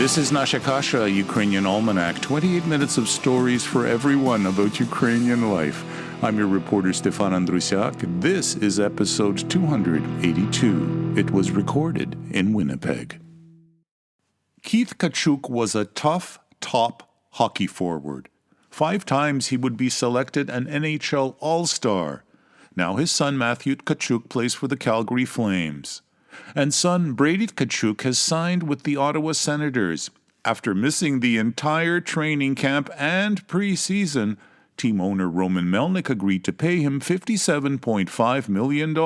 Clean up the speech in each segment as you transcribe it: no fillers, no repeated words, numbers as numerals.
This is Nasha Kasha, Ukrainian Almanac, 28 minutes of stories for everyone about Ukrainian life. I'm your reporter, Stefan Andrusiak. This is episode 282. It was recorded in Winnipeg. Keith Tkachuk was a tough, top hockey forward. 5 times he would be selected an NHL All-Star. Now his son Matthew Tkachuk plays for the Calgary Flames. And son Brady Tkachuk has signed with the Ottawa Senators. After missing the entire training camp and preseason, team owner Roman Melnyk agreed to pay him $57.5 million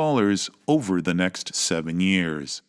over the next 7 years.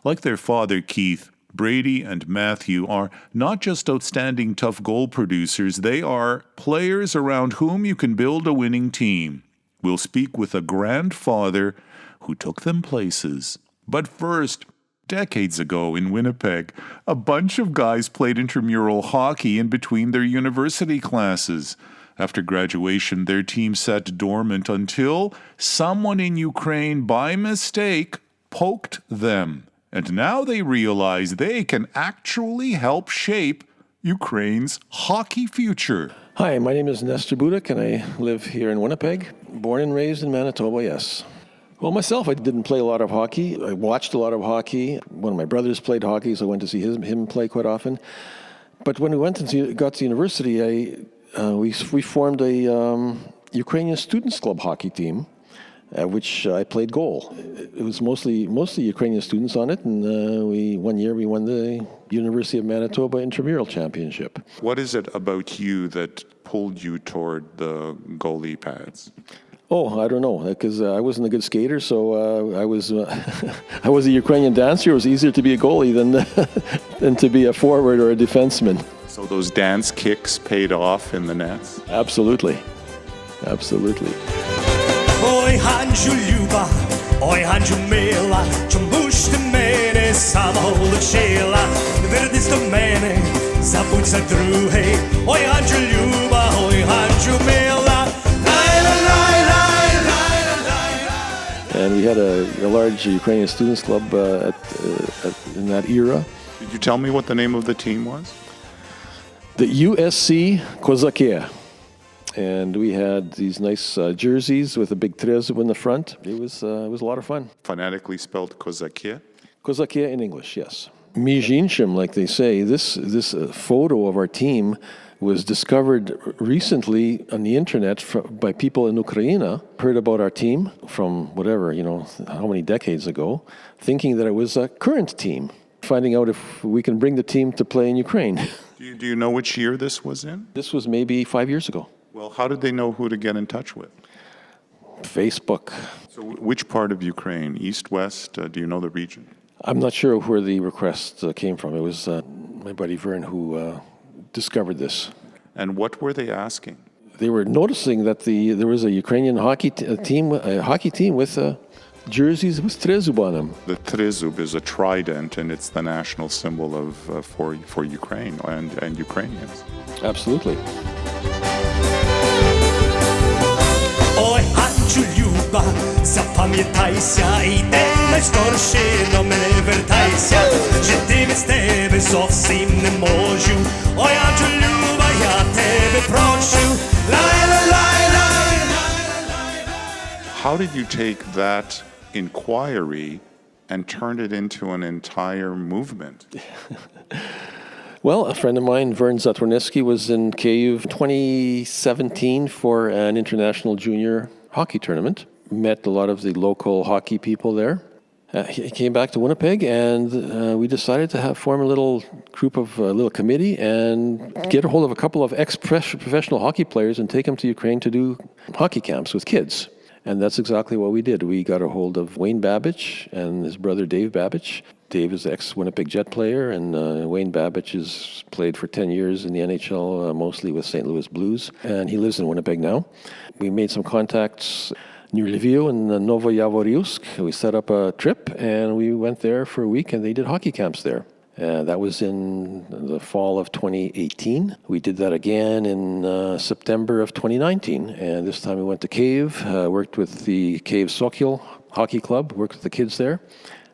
Like their father Keith, Brady and Matthew are not just outstanding tough goal producers, they are players around whom you can build a winning team. We'll speak with a grandfather who took them places. But first, decades ago in Winnipeg, a bunch of guys played intramural hockey in between their university classes. After graduation, their team sat dormant until someone in Ukraine, by mistake, poked them. And now they realize they can actually help shape Ukraine's hockey future. Hi, my name is Nestor Budak, and I live here in Winnipeg. Born and raised in Manitoba, yes. Well, myself, I didn't play a lot of hockey. I watched a lot of hockey. One of my brothers played hockey, so I went to see him play quite often. But when we got to university, we formed a Ukrainian Students Club hockey team, which I played goal. It was mostly Ukrainian students on it, and one year we won the University of Manitoba Intramural Championship. What is it about you that pulled you toward the goalie pads? Oh, I don't know, because I wasn't a good skater, so I was I was a Ukrainian dancer. It was easier to be a goalie than to be a forward or a defenseman. So those dance kicks paid off in the nets? Absolutely. Absolutely. Ой, Ганджу люба, ой, Ганджу мила, чому ж ти мене самолучила? Вернись до мене, забудь за другий. Ой, Ганджу люба, ой, Ганджу мила. And we had a large Ukrainian students club in that era. Did you tell me what the name of the team was? The USC Kozake. And we had these nice jerseys with a big trezub in the front. It was a lot of fun. Phonetically spelled Kozake? Kozake in English, yes. Mijinshim, like they say, this photo of our team was discovered recently on the internet by people in Ukraine, heard about our team from whatever, how many decades ago, thinking that it was a current team, finding out if we can bring the team to play in Ukraine. Do you know which year this was in? This was maybe 5 years ago. Well, how did they know who to get in touch with? Facebook. So which part of Ukraine? East, west? Do you know the region? I'm not sure where the request came from. It was my buddy Vern who discovered this. And what were they asking? They were noticing that there was a Ukrainian hockey team with jerseys with trezub on them. The trezub is a trident, and it's the national symbol of for Ukraine and Ukrainians. Absolutely. Ой, Ганджу люба, запам'ятайся, йди найскорше до мене вертайся. Жити без тебе зовсім не можу. Ой, Ганджу люба, я тебе прошу. How did you take that inquiry and turn it into an entire movement? Well, a friend of mine, Vern Zatwarneski, was in Kyiv 2017 for an international junior hockey tournament. Met a lot of the local hockey people there. He came back to Winnipeg, and we decided to form a little group of a little committee and get a hold of a couple of ex-professional hockey players and take them to Ukraine to do hockey camps with kids. And that's exactly what we did. We got a hold of Wayne Babbage and his brother Dave Babbage. Dave is the ex-Winnipeg Jet player, and Wayne Babbage has played for 10 years in the NHL, mostly with St. Louis Blues, and he lives in Winnipeg now. We made some contacts near Lviv and Novoyavorivsk. We set up a trip, and we went there for a week, and they did hockey camps there. That was in the fall of 2018. We did that again in September of 2019, and this time we went to Kyiv, worked with the Kyiv Sokol Hockey Club, worked with the kids there.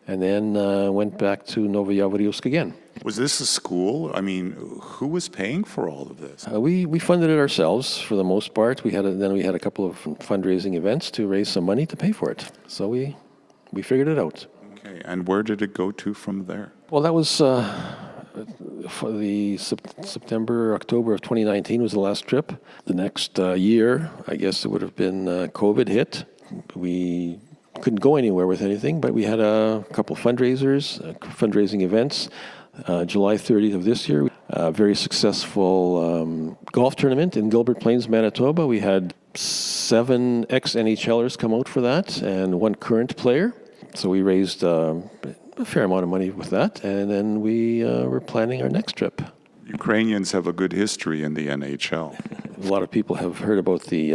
and then went back to Novoyavrivsk again. Was this a school? I mean, who was paying for all of this? We funded it ourselves for the most part. We had a couple of fundraising events to raise some money to pay for it. So we figured it out. Okay, and where did it go to from there? Well, that was for the September, October of 2019 was the last trip. The next year, I guess it would have been COVID hit. We couldn't go anywhere with anything, but we had a couple fundraising events. July 30th of this year, a very successful golf tournament in Gilbert Plains, Manitoba. We had 7 ex-NHLers come out for that and 1 current player. So we raised a fair amount of money with that, and then we were planning our next trip. Ukrainians have a good history in the NHL. A lot of people have heard about the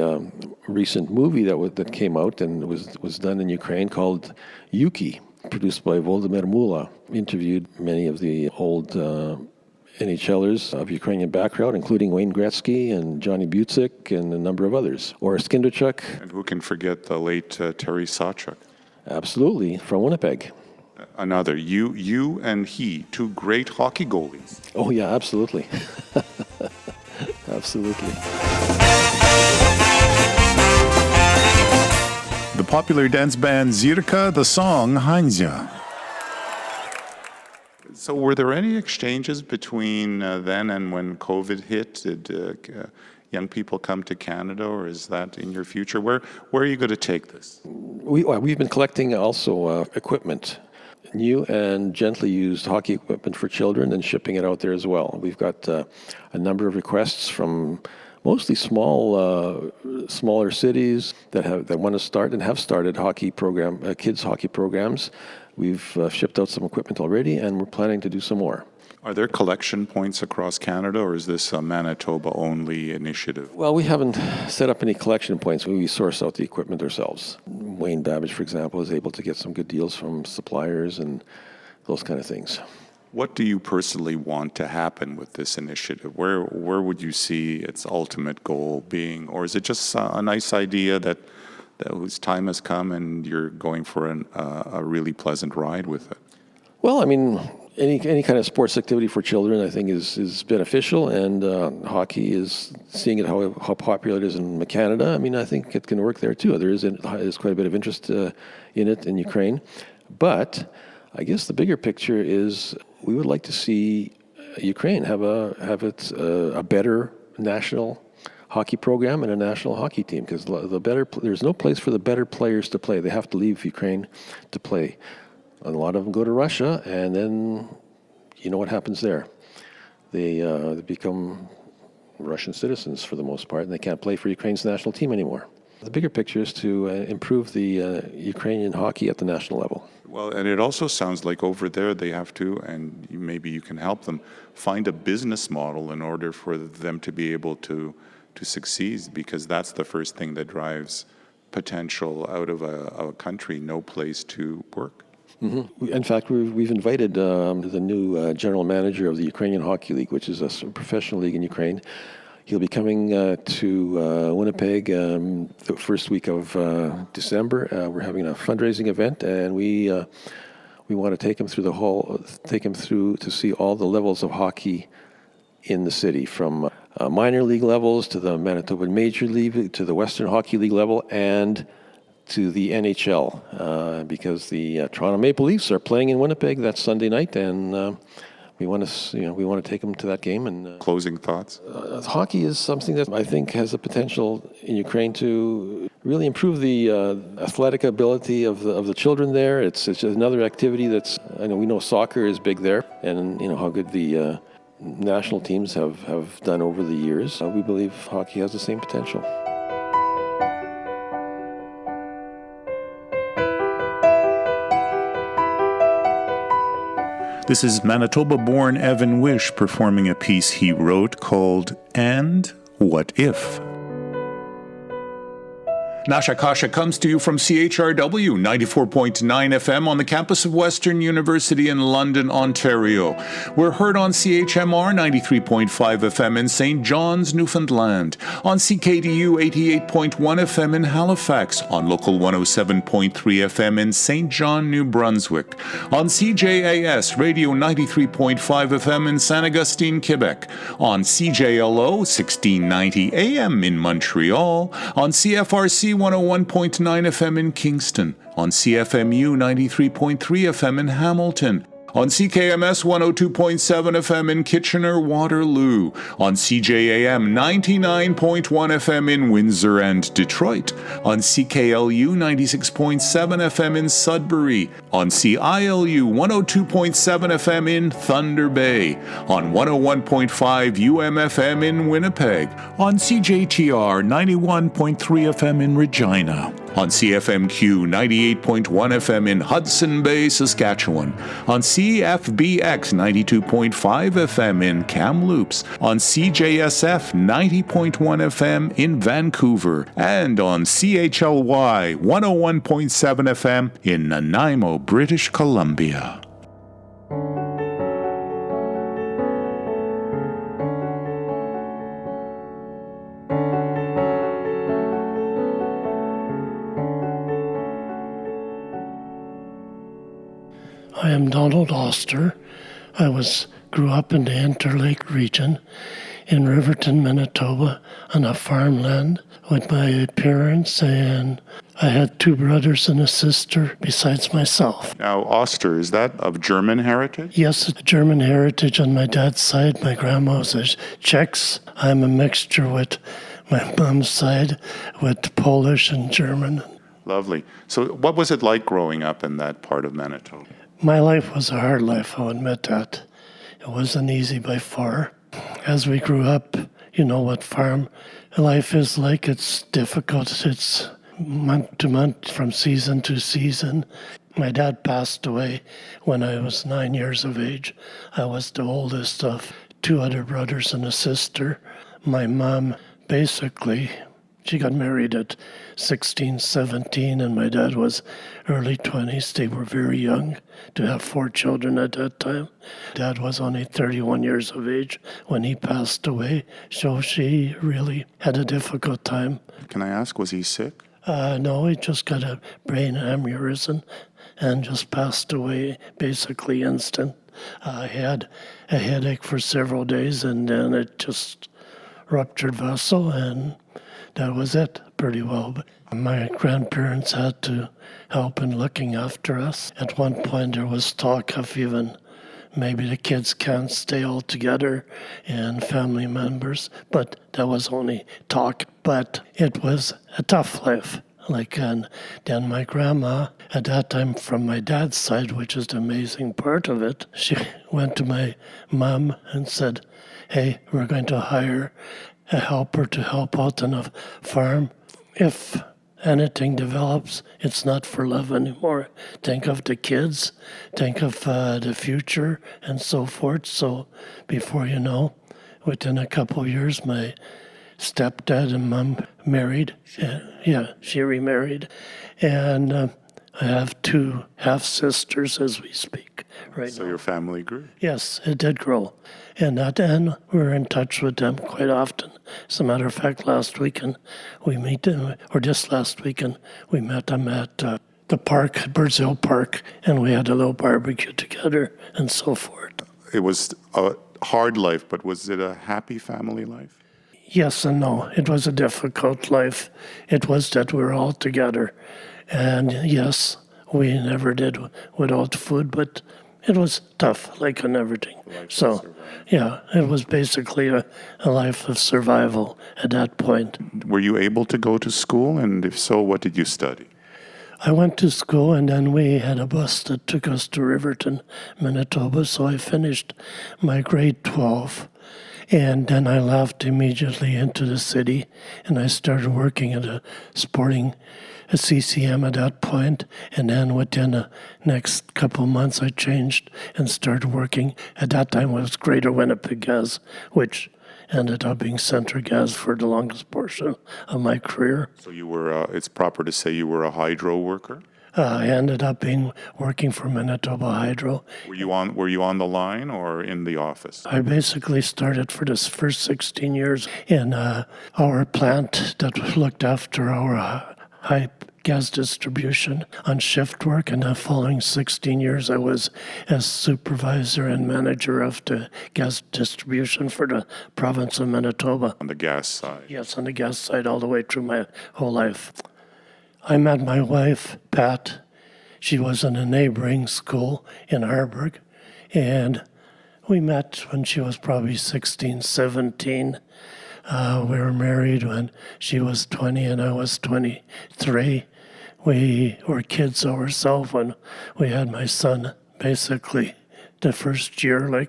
recent movie that came out and was done in Ukraine called Yuki, produced by Volodymyr Mula. Interviewed many of the old NHLers of Ukrainian background, including Wayne Gretzky and Johnny Bucyk and a number of others. Oris Kinderchuk. And who can forget the late Terry Sawchuk? Absolutely, from Winnipeg. Another, you and he, 2 great hockey goalies. Oh yeah, absolutely. Absolutely. The popular dance band Zirka, the song Hanzia. So were there any exchanges between then and when COVID hit? Did young people come to Canada, or is that in your future? Where are you going to take this? We've been collecting also equipment, new and gently used hockey equipment for children, and shipping it out there as well. We've got a number of requests from mostly smaller cities that want to start and have started kids hockey programs. We've shipped out some equipment already, and we're planning to do some more. Are there collection points across Canada, or is this a Manitoba-only initiative? Well, we haven't set up any collection points. We source out the equipment ourselves. Wayne Babbage, for example, is able to get some good deals from suppliers and those kind of things. What do you personally want to happen with this initiative? Where would you see its ultimate goal being? Or is it just a nice idea that whose time has come and you're going for a really pleasant ride with it? Well, I mean, any kind of sports activity for children, I think, is beneficial, and hockey is seeing it how popular it is in Canada. I mean, I think it can work there too. There's quite a bit of interest in it in Ukraine, but I guess the bigger picture is we would like to see Ukraine have a better national hockey program and a national hockey team, because there's no place for the better players to play. They have to leave Ukraine to play. And a lot of them go to Russia, and then you know what happens there. They become Russian citizens for the most part, and they can't play for Ukraine's national team anymore. The bigger picture is to improve the Ukrainian hockey at the national level. Well, and it also sounds like over there they have to, and maybe you can help them, find a business model in order for them to be able to succeed, because that's the first thing that drives potential out of a country, no place to work. Mm-hmm. In fact, we've invited the new general manager of the Ukrainian Hockey League, which is a professional league in Ukraine. He'll be coming to Winnipeg the first week of December. We're having a fundraising event, and we want to take him through to see all the levels of hockey in the city, from minor league levels to the Manitoba Major League to the Western Hockey League level, and to the NHL, because the Toronto Maple Leafs are playing in Winnipeg that Sunday night, and we want to take them to that game. And closing thoughts. Hockey is something that I think has the potential in Ukraine to really improve the athletic ability of the children there. It's another activity I know we know soccer is big there, and you know how good the national teams have done over the years. We believe hockey has the same potential. This is Manitoba-born Evan Wish performing a piece he wrote called And What If? Nasha Kasha comes to you from CHRW 94.9 FM on the campus of Western University in London, Ontario. We're heard on CHMR 93.5 FM in St. John's, Newfoundland, on CKDU 88.1 FM in Halifax, on Local 107.3 FM in St. John, New Brunswick, on CJAS Radio 93.5 FM in Saint Augustine, Quebec, on CJLO 1690 AM in Montreal, on CFRC 101.9 FM in Kingston, on CFMU 93.3 FM in Hamilton, on CKMS 102.7 FM in Kitchener-Waterloo, on CJAM 99.1 FM in Windsor and Detroit, on CKLU 96.7 FM in Sudbury, on CILU 102.7 FM in Thunder Bay, on 101.5 UMFM in Winnipeg, on CJTR 91.3 FM in Regina, on CFMQ 98.1 FM in Hudson Bay, Saskatchewan, on CFBX 92.5 FM in Kamloops, on CJSF 90.1 FM in Vancouver, and on CHLY 101.7 FM in Nanaimo, British Columbia. I am Donald Oster. I grew up in the Interlake region in Riverton, Manitoba, on a farmland with my parents, and I had two brothers and a sister besides myself. Now, Oster, is that of German heritage? Yes, German heritage on my dad's side. My grandma was a Czechs. I'm a mixture with my mom's side with Polish and German. Lovely. So what was it like growing up in that part of Manitoba? My life was a hard life, I'll admit that. It wasn't easy by far. As we grew up, you know what farm life is like. It's difficult. It's month to month, from season to season. My dad passed away when I was 9 years of age. I was the oldest of two other brothers and a sister. My mom, basically, she got married at 16, 17, and my dad was early 20s. They were very young to have 4 children at that time. Dad was only 31 years of age when he passed away, so she really had a difficult time. Can I ask, was he sick? No, he just got a brain aneurysm and just passed away basically instant. He had a headache for several days, and then it just ruptured vessel, and that was it pretty well. My grandparents had to help in looking after us. At one point there was talk of even maybe the kids can't stay all together and family members, but that was only talk. But it was a tough life. And then my grandma, at that time from my dad's side, which is the amazing part of it, she went to my mom and said, "Hey, we're going to hire a helper to help out on a farm. If anything develops, it's not for love anymore. Think of the kids, think of the future, and so forth." So before you know, within a couple of years, my stepdad and mom married. She remarried. And I have 2 half-sisters as we speak right now. So your family grew? Yes, it did grow. And we're in touch with them quite often. As a matter of fact, last weekend we met them, or just last weekend, we met them at the park, Brazil Park, and we had a little barbecue together and so forth. It was a hard life, but was it a happy family life? Yes and no. It was a difficult life. It was that we were all together. And yes, we never did without food, but it was tough, like on everything. So, yeah, it was basically a life of survival at that point. Were you able to go to school? And if so, what did you study? I went to school, and then we had a bus that took us to Riverton, Manitoba, so I finished my grade 12. And then I left immediately into the city, and I started working at a CCM at that point. And then within the next couple of months, I changed and started working. At that time, it was Greater Winnipeg Gas, which ended up being center gas for the longest portion of my career. So you were, it's proper to say you were a hydro worker? I ended up working for Manitoba Hydro. Were you on the line or in the office? I basically started for this first 16 years in our plant that looked after our high gas distribution on shift work, and the following 16 years I was as supervisor and manager of the gas distribution for the province of Manitoba. On the gas side? Yes, on the gas side all the way through my whole life. I met my wife, Pat. She was in a neighboring school in Harburg, and we met when she was probably 16, 17. We were married when she was 20 and I was 23. We were kids ourselves when we had my son, basically the first year.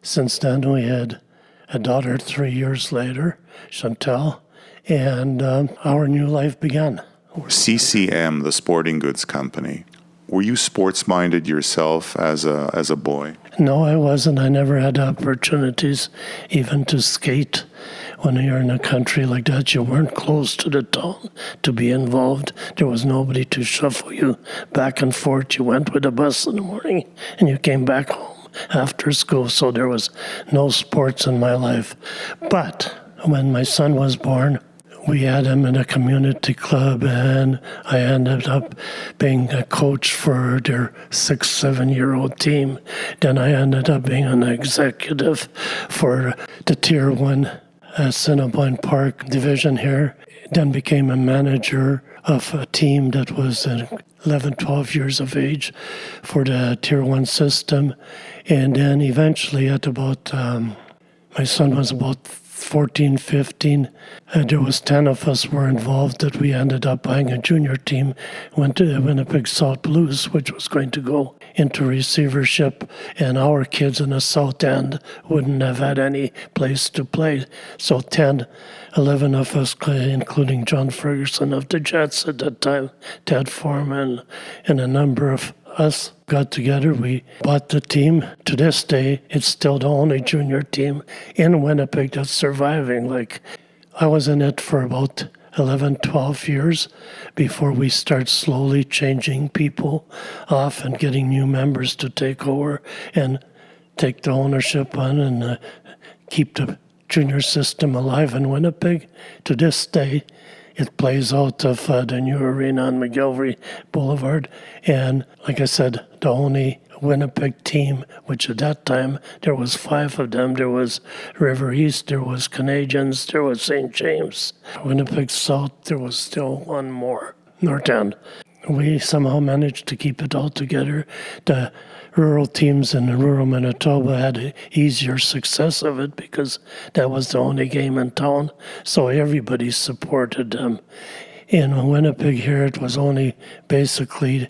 Since then, we had a daughter 3 years later, Chantal, and our new life began. CCM, the sporting goods company. Were you sports-minded yourself as a boy? No, I wasn't. I never had opportunities even to skate. When you're in a country like that, you weren't close to the town to be involved. There was nobody to shuffle you back and forth. You went with a bus in the morning and you came back home after school. So there was no sports in my life. But when my son was born, we had him in a community club, and I ended up being a coach for their 6-7-year-old team. Then I ended up being an executive for the Tier 1 Cinnabon Park division here. Then became a manager of a team that was 11, 12 years of age for the Tier 1 system. And then eventually at about, my son was about 14, 15. There was 10 of us were involved that we ended up buying a junior team, went to the Winnipeg South Blues, which was going to go into receivership, and our kids in the South End wouldn't have had any place to play. So 11 of us, including John Ferguson of the Jets at that time, Ted Foreman, and a number of us got together. We bought the team. To this day, it's still the only junior team in Winnipeg that's surviving. I was in it for about 11, 12 years before we start slowly changing people off and getting new members to take over and take the ownership on and keep the junior system alive in Winnipeg. To this day, it plays out of the new arena on McGillivray Boulevard. And like I said, the only Winnipeg team, which at that time, there was 5 of them. There was River East, there was Canadians, there was St. James. Winnipeg South, there was still one more, North End. We somehow managed to keep it all together. The rural teams in rural Manitoba had an easier success of it because that was the only game in town, so everybody supported them. In Winnipeg here, it was only basically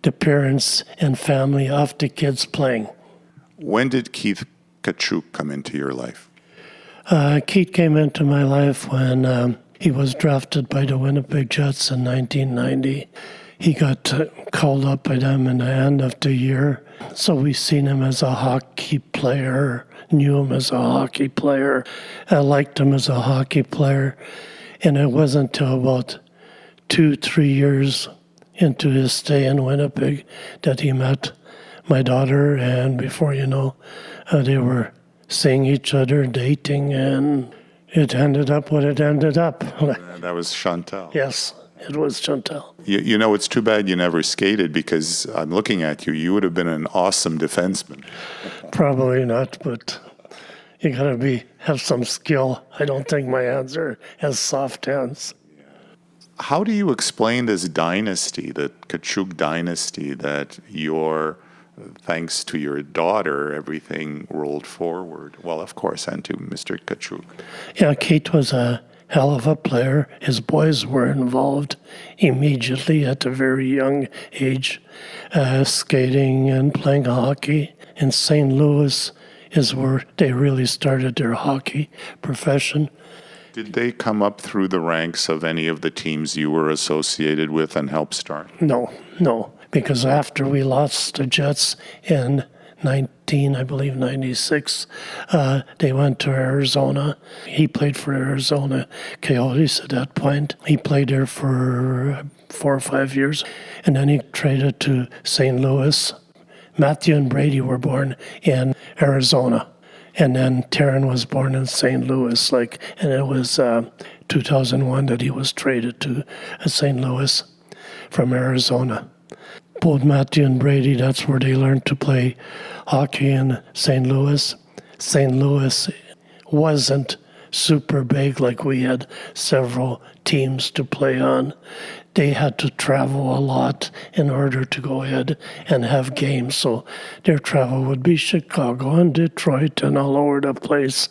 the parents and family of the kids playing. When did Keith Tkachuk come into your life? Keith came into my life when he was drafted by the Winnipeg Jets in 1990. He got called up by them in the end of the year. So we seen him as a hockey player, knew him as a hockey player. I liked him as a hockey player. And it wasn't until about 2-3 years into his stay in Winnipeg that he met my daughter. And before you know, they were seeing each other, dating, and it ended up what it ended up. That was Chantal. Yes. It was Chantal. You know, it's too bad you never skated because I'm looking at you. You would have been an awesome defenseman. Probably not, but you gotta have some skill. I don't think my hands are as soft hands. How do you explain this dynasty, the Tkachuk dynasty, that thanks to your daughter, everything rolled forward? Well, of course, and to Mr. Tkachuk. Yeah, Kate was a hell of a player. His boys were involved immediately at a very young age, skating and playing hockey. In St. Louis is where they really started their hockey profession. Did they come up through the ranks of any of the teams you were associated with and help start? No, because after we lost the Jets in 19, I believe 96, they went to Arizona. He played for Arizona Coyotes at that point. He played there for 4 or 5 years, and then he traded to St. Louis. Matthew and Brady were born in Arizona, and then Taryn was born in St. Louis. And it was 2001 that he was traded to St. Louis from Arizona. Both Matthew and Brady, that's where they learned to play hockey in St. Louis. St. Louis wasn't super big, like we had several teams to play on. They had to travel a lot in order to go ahead and have games. So their travel would be Chicago and Detroit and all over the place.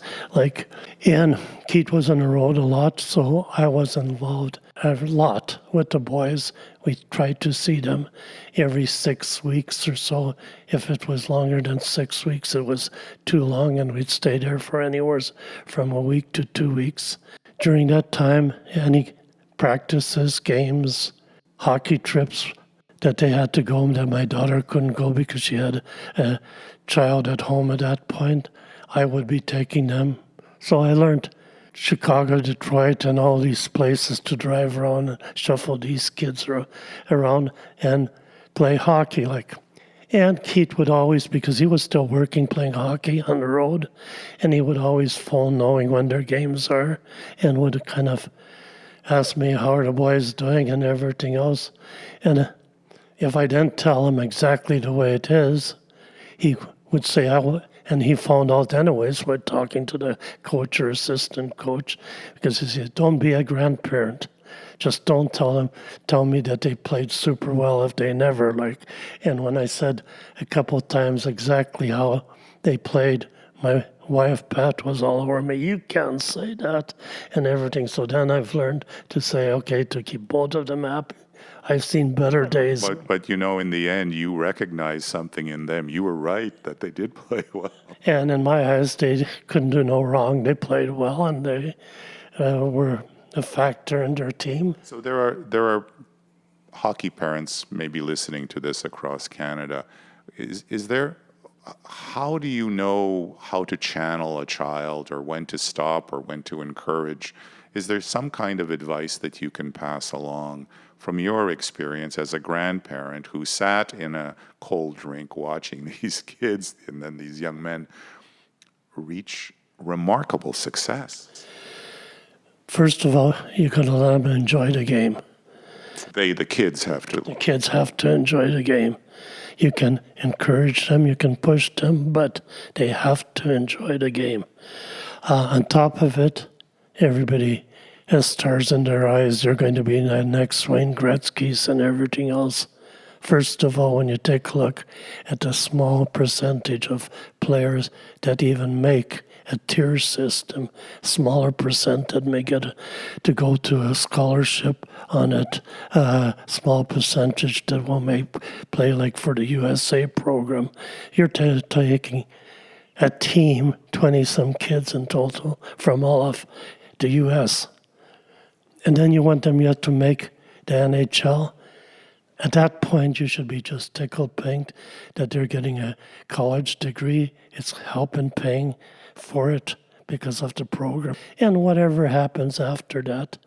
And Keith was on the road a lot, so I was involved a lot with the boys. We tried to see them every 6 weeks or so. If it was longer than 6 weeks, it was too long, and we'd stay there for anywhere from a week to 2 weeks. During that time, any practices, games, hockey trips that they had to go, that my daughter couldn't go because she had a child at home at that point, I would be taking them. So I learned Chicago, Detroit, and all these places to drive around and shuffle these kids around and play hockey. And Keith would always, because he was still working, playing hockey on the road, and he would always phone knowing when their games are, and would kind of ask me how are the boys doing and everything else. And if I didn't tell him exactly the way it is, he would say, and he found out anyways by talking to the coach or assistant coach, because he said, don't be a grandparent. Just don't tell me that they played super well if they never And when I said a couple of times exactly how they played, my wife, Pat, was all over me. You can't say that and everything. So then I've learned to say, okay, to keep both of them happy. I've seen better days. But in the end, you recognized something in them. You were right that they did play well. And in my eyes, they couldn't do no wrong. They played well, and they were a factor in their team. So there are hockey parents maybe listening to this across Canada. Is there? How do you know how to channel a child, or when to stop, or when to encourage? Is there some kind of advice that you can pass along from your experience as a grandparent who sat in a cold rink watching these kids and then these young men reach remarkable success? First of all, you got to let them enjoy the game. The kids have to. The kids have to enjoy the game. You can encourage them, you can push them, but they have to enjoy the game. On top of it, everybody has stars in their eyes. They're going to be the next Wayne Gretzky's and everything else. First of all, when you take a look at the small percentage of players that even make a tier system, smaller percent that may get to go to a scholarship on it, small percentage that will play for the USA program. You're taking a team, 20-some kids in total, from all of the US. And then you want them yet to make the NHL. At that point, you should be just tickled pink that they're getting a college degree. It's helping paying for it because of the program. And whatever happens after that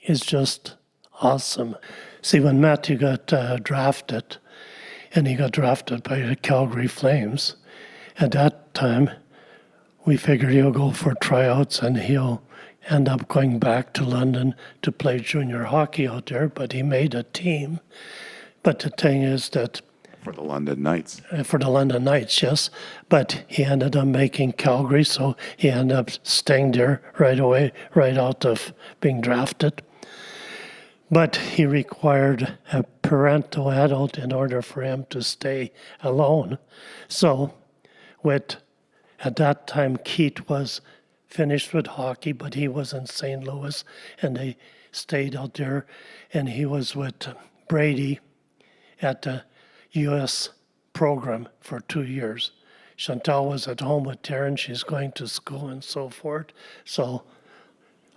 is just awesome. See, when Matthew got drafted, and he got drafted by the Calgary Flames, at that time, we figured he'll go for tryouts and he'll end up going back to London to play junior hockey out there, but he made a team. But the thing is that For the London Knights. For the London Knights, yes. But he ended up making Calgary, so he ended up staying there right away, right out of being drafted. But he required a parental adult in order for him to stay alone. So at that time, Keith was finished with hockey, but he was in St. Louis, and they stayed out there, and he was with Brady at the U.S. program for 2 years. Chantal was at home with Taryn. She's going to school and so forth. So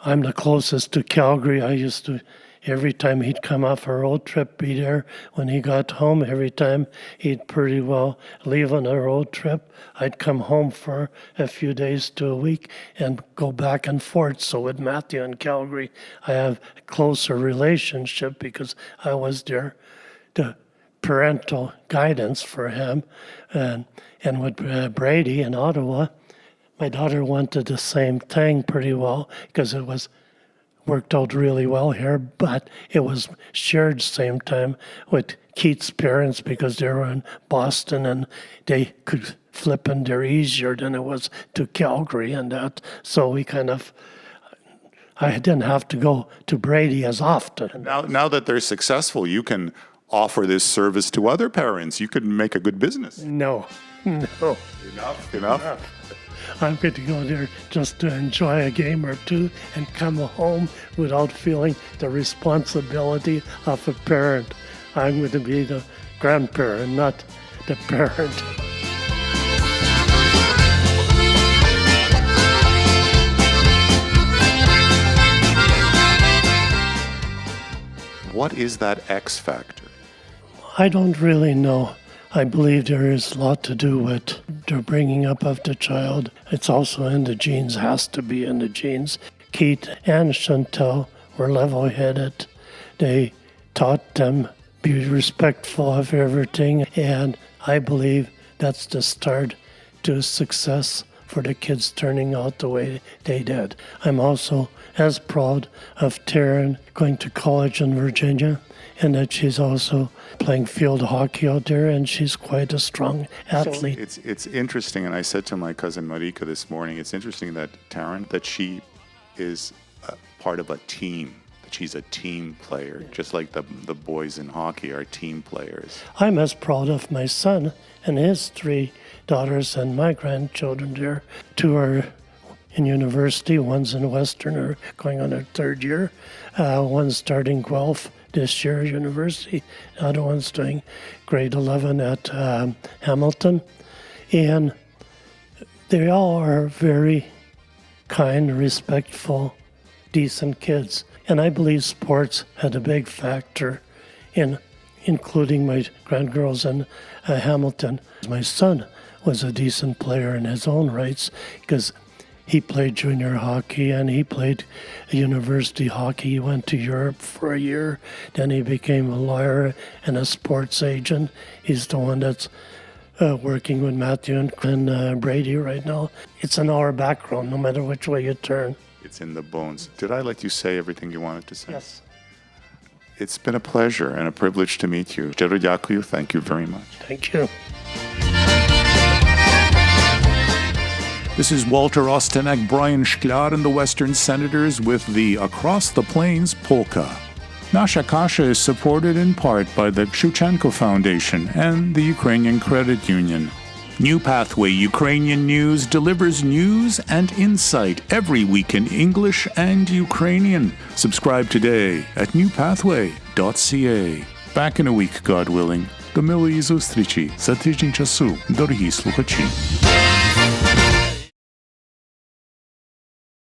I'm the closest to Calgary. I used to every time he'd come off a road trip, be there when he got home. Every time he'd pretty well leave on a road trip, I'd come home for a few days to a week and go back and forth. So with Matthew in Calgary, I have a closer relationship because I was there to parental guidance for him. And with Brady in Ottawa, my daughter wanted the same thing pretty well because it was worked out really well here, but it was shared same time with Keith's parents because they were in Boston and they could flip in there easier than it was to Calgary and that. So we I didn't have to go to Brady as often. Now that they're successful, you can offer this service to other parents. You could make a good business. No. Enough. I'm going to go there just to enjoy a game or two and come home without feeling the responsibility of a parent. I'm going to be the grandparent, not the parent. What is that X factor? I don't really know. I believe there is a lot to do with the bringing up of the child. It's also in the genes, has to be in the genes. Keith and Chantal were level-headed. They taught them be respectful of everything, and I believe that's the start to success for the kids turning out the way they did. I'm also as proud of Taryn going to college in Virginia, and that she's also playing field hockey out there, and she's quite a strong athlete. It's interesting, and I said to my cousin Marika this morning, it's interesting that Taryn, that she is part of a team, that she's a team player, just like the boys in hockey are team players. I'm as proud of my son and his 3 daughters and my grandchildren there. 2 are in university, one's in Western or going on her 3rd year, one's starting Guelph this year, university. The other one's doing grade 11 at Hamilton. And they all are very kind, respectful, decent kids. And I believe sports had a big factor in including my grandgirls in Hamilton. My son was a decent player in his own rights because he played junior hockey and he played university hockey. He went to Europe for a year. Then he became a lawyer and a sports agent. He's the one that's working with Matthew and Brady right now. It's in our background, no matter which way you turn. It's in the bones. Did I let you say everything you wanted to say? Yes. It's been a pleasure and a privilege to meet you. Szczero dziękuję. Thank you very much. Thank you. This is Walter Ostanek, Brian Szklar, and the Western Senators with the Across the Plains polka. Nasha Kasha is supported in part by the Shevchenko Foundation and the Ukrainian Credit Union. New Pathway Ukrainian News delivers news and insight every week in English and Ukrainian. Subscribe today at newpathway.ca. Back in a week, God willing. До милої зустрічі за тиждень часу, дорогі слухачі.